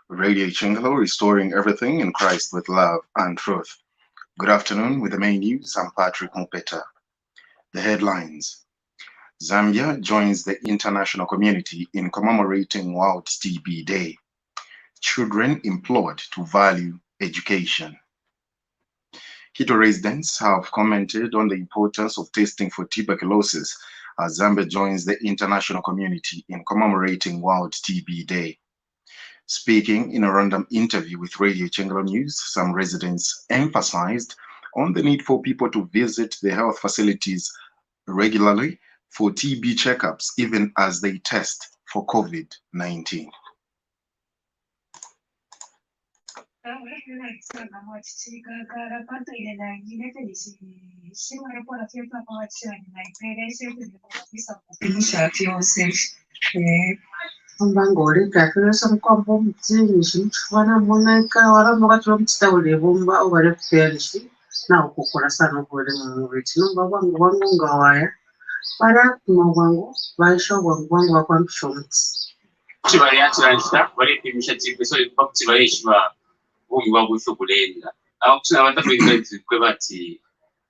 Radio Chingalo, restoring everything in Christ with love and truth. Good afternoon. With the main news, I'm Patrick Mupeta. The headlines. Zambia joins the international community in commemorating World TB Day. Children implored to value education. Quito residents have commented on the importance of testing for tuberculosis as Zambia joins the international community in commemorating World TB Day. Speaking in a random interview with Radio Chingalo News, some residents emphasized on the need for people to visit the health facilities regularly for TB checkups, even as they test for COVID-19. Mbangole kakiresa mukombo mutini zvinchwana monaka waramwakatira mutitaurire bomba ovare kuperishi nawo kukura sana kuri mumuviri tinomba wangu wangu ngawaya para kumagwangu vaisha wangu wangu vakwambishomutsi chivali yatirashita varipimisha tipeso pakuti vaishiva vumbi vakushokulenga ava kusina vatakuingadzikwe vati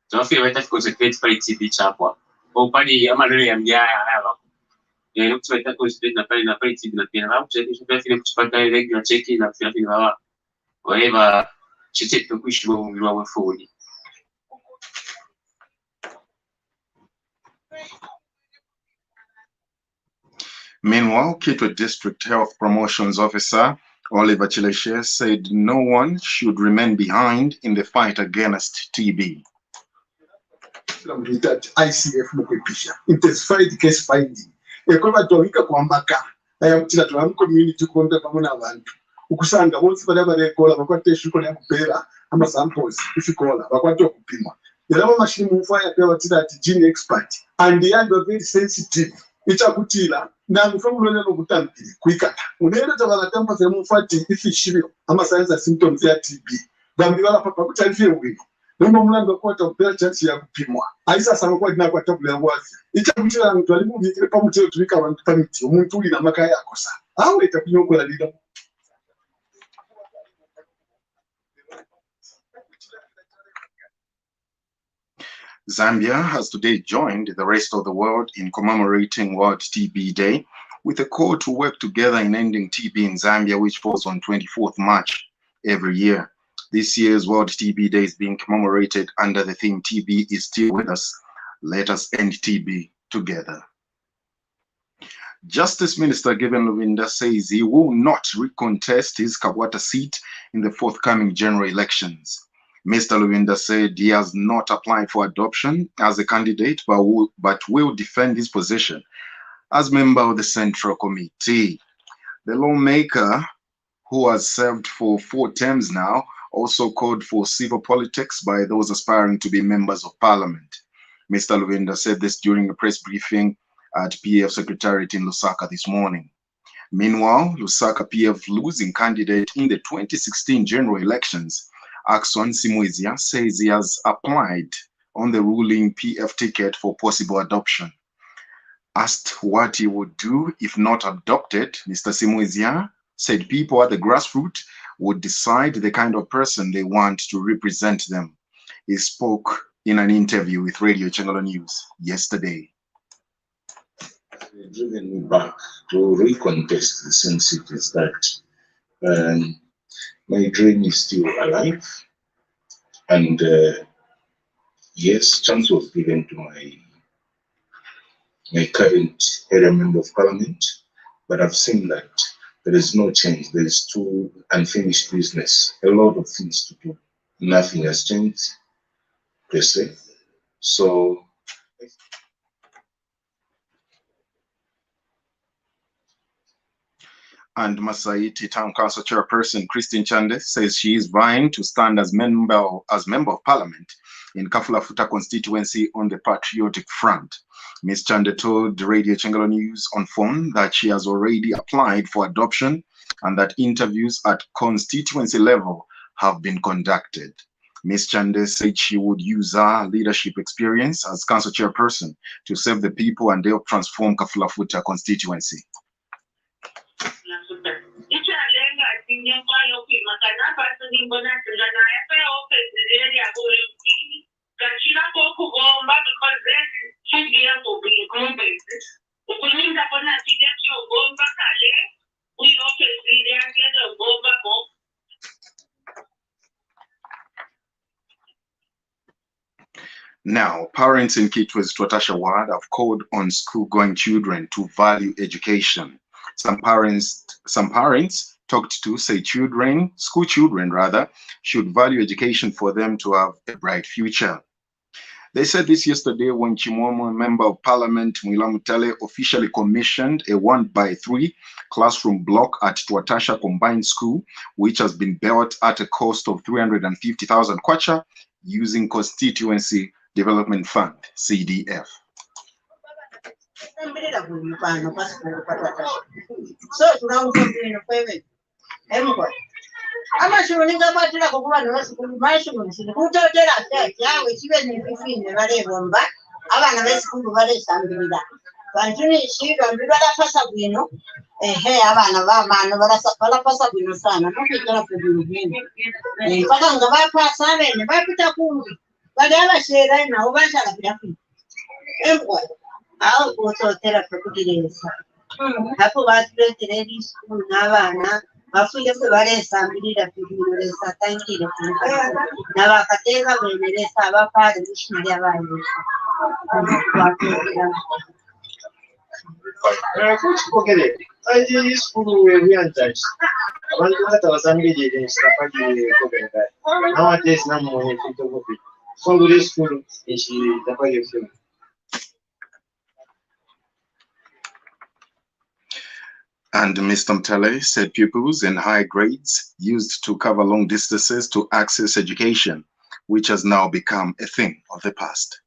zvavafika vaita concentrate pari TB chapwa opani amalero yamyaya ayava kuti vaita concentrate napari TB napena vakuchaiafire kuchipatara regular check-in nakufinafini vava vaiva chitete kuishiva muviri wavo foni. Meanwhile, Quito District Health Promotions Officer Oliver Chileshe said no one should remain behind in the fight against TB. ICF mukwipisha intensified case finding ekova towika kwambaka ayamutira twa community konda pamwe navantu ukusanga bonse bali barekola bakwateshiko yakupera ama samples kusikola bakwatwa kupimwa era machine mufaya yapewa tira ati gene expert and they are very sensitive ichakutira nangu famulele lokutambira kuikata uneera tavanatamba semufati ifishiro ama signs and symptoms ya TB bambi vala papa kuti alifewe nomba mulanga kwata kupera chance ya kupimwa aisa sanga kwa dina kwa tabula wazi ichakutira mtu alimuvikire pamutero tubika vantu pamiti umuntu uli na makaya akosa awe itakunyokola lida. Zambia has today joined the rest of the world in commemorating World TB Day with a call to work together in ending TB in Zambia, which falls on 24th March every year. This year's World TB Day is being commemorated under the theme TB is still with us. Let us end TB together. Justice Minister Given Lubinda says he will not recontest his Kabwata seat in the forthcoming general elections. Mr. Lubinda said he has not applied for adoption as a candidate, but will defend his position as member of the Central Committee. The lawmaker, who has served for 4 terms now, also called for civil politics by those aspiring to be members of parliament. Mr. Lubinda said this during a press briefing at PF Secretariat in Lusaka this morning. Meanwhile, Lusaka PF losing candidate in the 2016 general elections, Axon Simwezia, says he has applied on the ruling PF ticket for possible adoption. Asked what he would do if not adopted, Mr. Simwezia said people at the grassroots would decide the kind of person they want to represent them. He spoke in an interview with Radio Chingalo News yesterday. Driven me back to recontest the sense is that my dream is still alive, and yes, chance was given to my current area member of parliament, but I've seen that there is no change. There is too unfinished business, a lot of things to do. Nothing has changed, per se. So and Masaiti Town Council Chairperson Christine Chande says she is vying to stand as member of parliament in Kafula Futa constituency on the Patriotic Front. Ms. Chande told Radio Chingalo News on phone that she has already applied for adoption and that interviews at constituency level have been conducted. Ms. Chande said she would use her leadership experience as council chairperson to serve the people and help transform Kafulafuta constituency. Now, parents in Kitwe's Twatasha ward have called on school-going children to value education. Some parents talked to say school children rather, should value education for them to have a bright future. They said this yesterday when Chimomo, Member of Parliament Mwila Mutale, officially commissioned a 1x3 classroom block at Twatasha Combined School, which has been built at a cost of 350,000 kwacha using Constituency Development Fund, CDF. And Mr. Mtale said pupils in high grades used to cover long distances to access education, which has now become a thing of the past.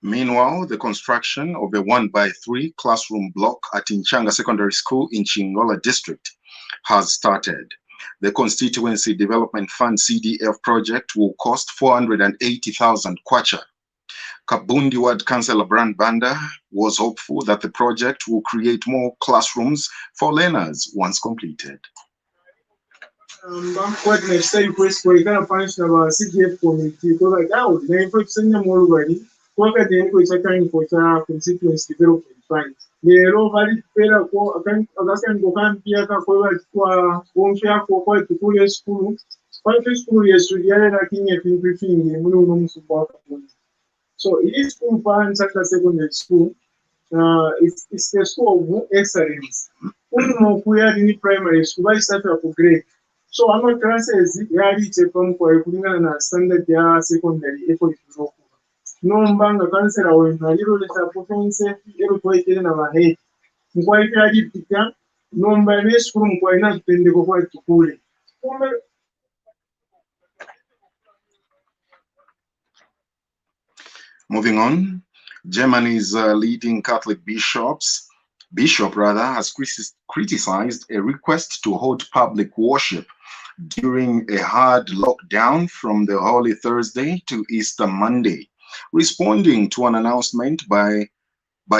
Meanwhile, the construction of a 1x3 classroom block at Inchanga Secondary School in Chingola District has started. The Constituency Development Fund CDF project will cost 480,000 kwacha. Kabundi Ward Councillor Brand Banda was hopeful that the project will create more classrooms for learners once completed. CDF committee for Constituency Development Fund. Lero bali pera ko akasanga kokampia ka kwa konfia kwa tukule school kwa school yesu yale na kinye finfingi muno musupa. So it is school for secondary school. It's a school of excellence. Uno kuya ni primary school by start up grade. So I'm not classes yali from kwa kulingana na standard ya secondary effort kuzoku. Nombanga kansera wena lero leta potence lero toyekere na bahe mkwa ikali pika nomba ne school mkwa ina tende ko kwa tukule. Moving on, Germany's leading Catholic bishop has criticized a request to hold public worship during a hard lockdown from the Holy Thursday to Easter Monday. Responding to an announcement by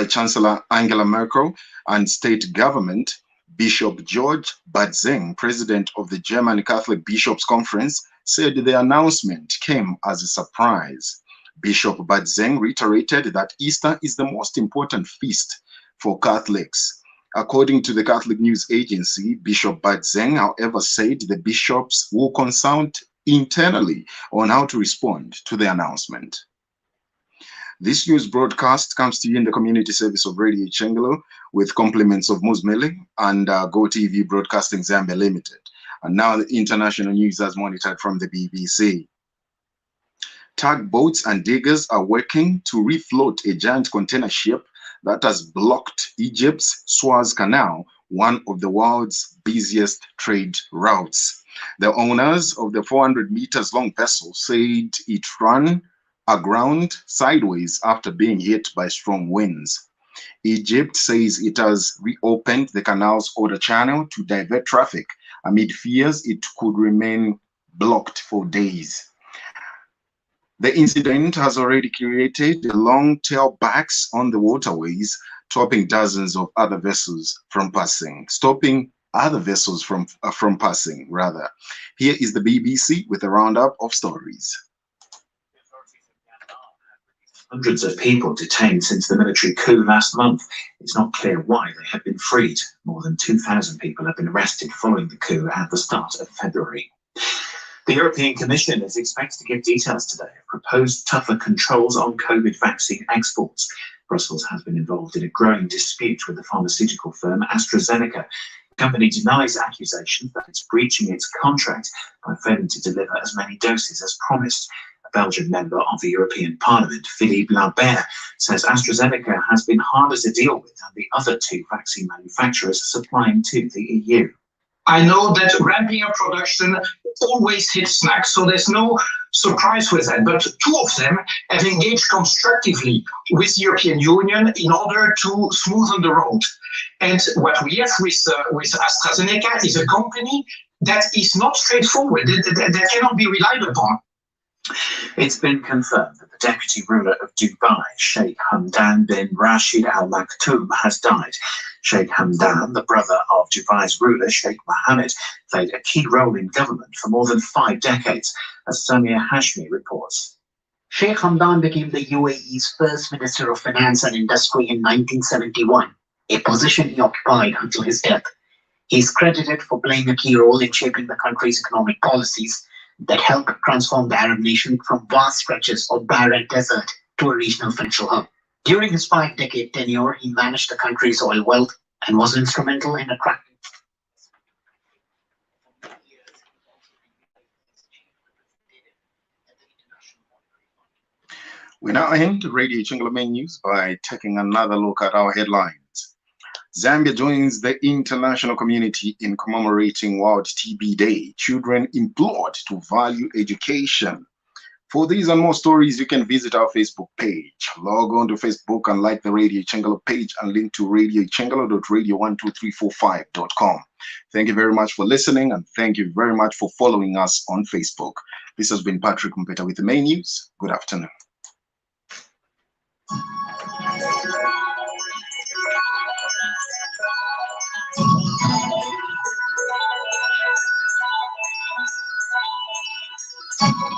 Chancellor Angela Merkel and state government, Bishop George Badzeng, president of the German Catholic Bishops' Conference, said the announcement came as a surprise. Bishop Badzeng reiterated that Easter is the most important feast for Catholics. According to the Catholic News Agency, Bishop Badzeng, however, said the bishops will consult internally on how to respond to the announcement. This news broadcast comes to you in the community service of Radio Chengelo with compliments of Muzmeli and GoTV Broadcasting Zambia Limited. And now the international news as monitored from the BBC. Tugboats and diggers are working to refloat a giant container ship that has blocked Egypt's Suez Canal, one of the world's busiest trade routes. The owners of the 400 meters long vessel said it ran aground sideways after being hit by strong winds. Egypt says it has reopened the canal's outer channel to divert traffic amid fears it could remain blocked for days. The incident has already created long tailbacks on the waterways, stopping dozens of other vessels from passing. Here is the BBC with a roundup of stories. Hundreds of people detained since the military coup last month. It's not clear why they have been freed. More than 2,000 people have been arrested following the coup at the start of February. The European Commission is expected to give details today of proposed tougher controls on COVID vaccine exports. Brussels has been involved in a growing dispute with the pharmaceutical firm AstraZeneca. The company denies accusations that it's breaching its contract by failing to deliver as many doses as promised. A Belgian member of the European Parliament, Philippe Lambert, says AstraZeneca has been harder to deal with than the other two vaccine manufacturers supplying to the EU. I know that ramping up production always hits snacks, so there's no surprise with that. But two of them have engaged constructively with the European Union in order to smoothen the road. And what we have with AstraZeneca is a company that is not straightforward, that cannot be relied upon. It's been confirmed that the deputy ruler of Dubai, Sheikh Hamdan bin Rashid Al Maktoum, has died. Sheikh Hamdan, the brother of Dubai's ruler, Sheikh Mohammed, played a key role in government for more than 5 decades, as Samia Hashmi reports. Sheikh Hamdan became the UAE's first Minister of Finance and Industry in 1971, a position he occupied until his death. He is credited for playing a key role in shaping the country's economic policies that helped transform the Arab nation from vast stretches of barren desert to a regional financial hub. During his 5-decade tenure, he managed the country's oil wealth and was instrumental in attracting. We now end Radio Chengelo main news by taking another look at our headlines. Zambia joins the international community in commemorating World TB Day. Children implored to value education. For these and more stories, you can visit our Facebook page. Log on to Facebook and like the Radio Chengelo page and link to radiochengelo.radio12345.com. Thank you very much for listening, and thank you very much for following us on Facebook. This has been Patrick Mpeta with the main news. Good afternoon.